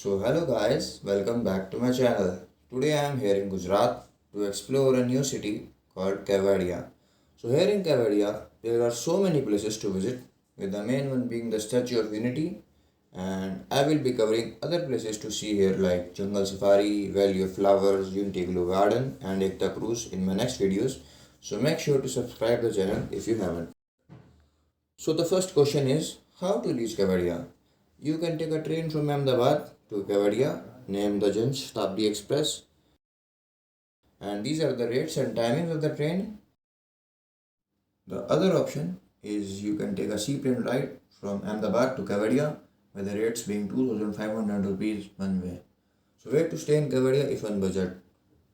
So hello guys, welcome back to my channel. Today I am here in Gujarat to explore a new city called Kevadia. So here in Kevadia, there are so many places to visit, with the main one being the Statue of Unity, and I will be covering other places to see here like Jungle Safari, Valley of Flowers, Unity Glow Garden and Ekta Cruise in my next videos. So make sure to subscribe the channel if you haven't. So the first question is how to reach Kevadia. You can take a train from Ahmedabad to Kevadia, named the Jan Shatabdi Express, and these are the rates and timings of the train. The other option is you can take a seaplane ride from Ahmedabad to Kevadia, with the rates being 2500 rupees one way. So where to stay in Kevadia if on budget?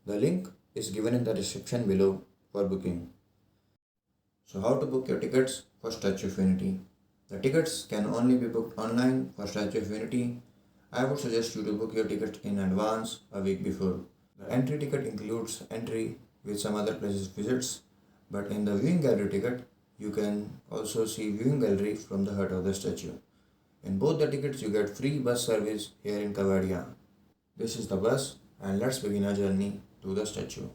The link is given in the description below for booking. So how to book your tickets for Statue of Unity? The tickets can only be booked online for Statue of Unity. I would suggest you to book your ticket in advance a week before. The entry ticket includes entry with some other places visits, but in the viewing gallery ticket, you can also see viewing gallery from the heart of the statue. In both the tickets, you get free bus service here in Kavadia. This is the bus, and let's begin our journey to the statue.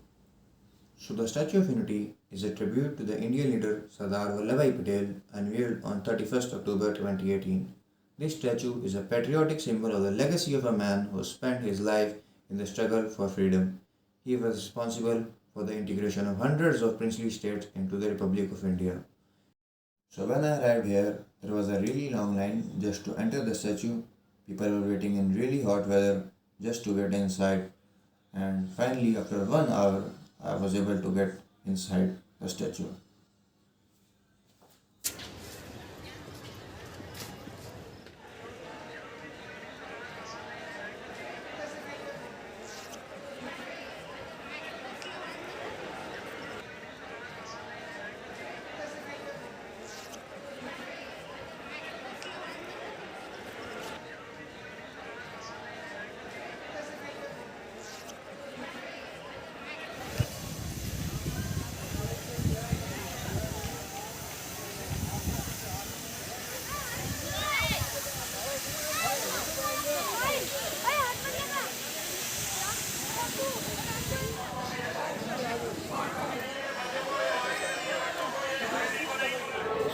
So the Statue of Unity is a tribute to the Indian leader Sardar Vallabhbhai Patel, unveiled on 31st October 2018. This statue is a patriotic symbol of the legacy of a man who spent his life in the struggle for freedom. He was responsible for the integration of hundreds of princely states into the Republic of India. So when I arrived here, there was a really long line just to enter the statue. People were waiting in really hot weather just to get inside, and finally, after 1 hour, I was able to get inside the statue.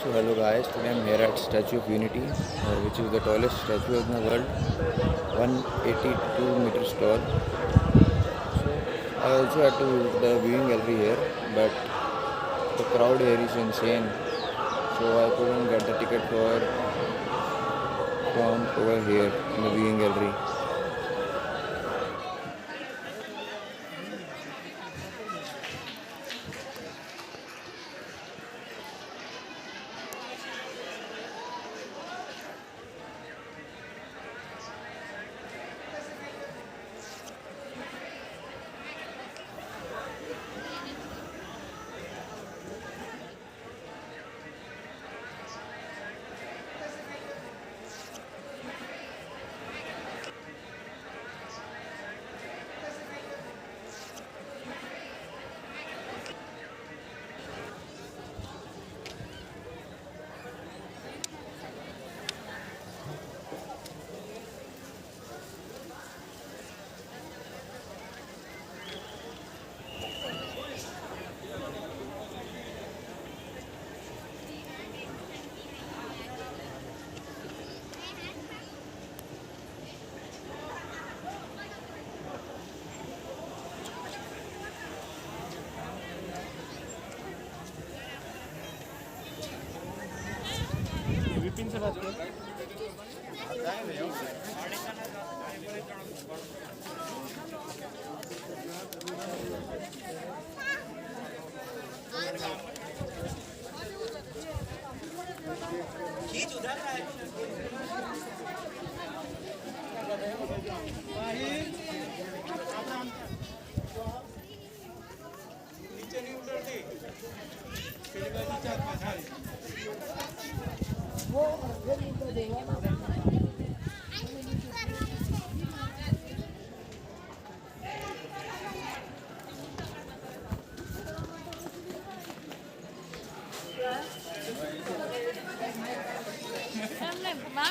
So hello guys, today I'm here at Statue of Unity, which is the tallest statue in the world, 182 meters tall. So I also had to visit the viewing gallery here, but the crowd here is insane, so I couldn't get the ticket from over here in the viewing gallery.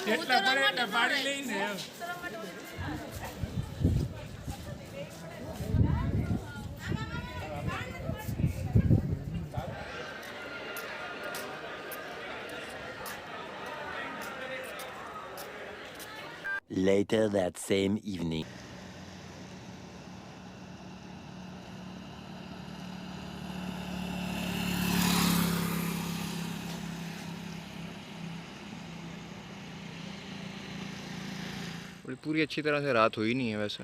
જેટલા પડે એટલા પાડી લઈને Later that same evening. पूरी अच्छी तरह से रात हुई नहीं है वैसे।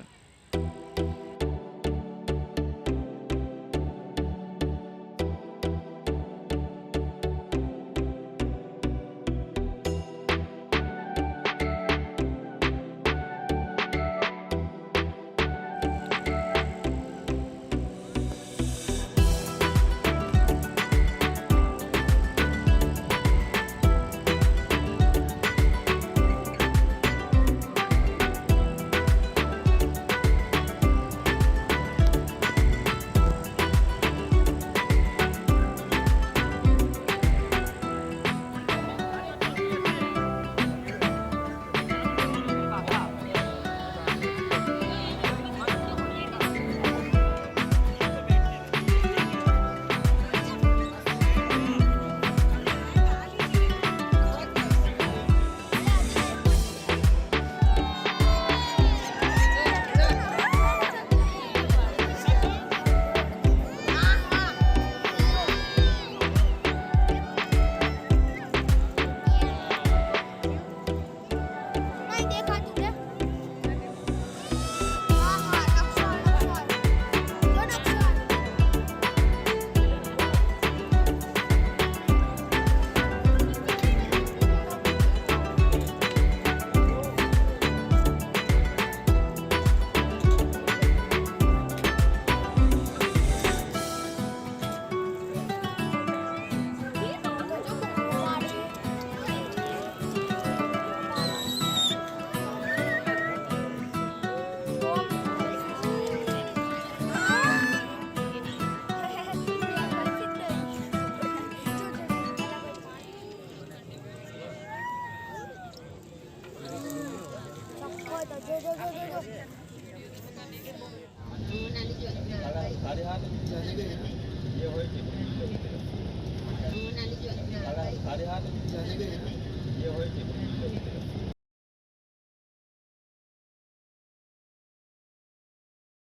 ये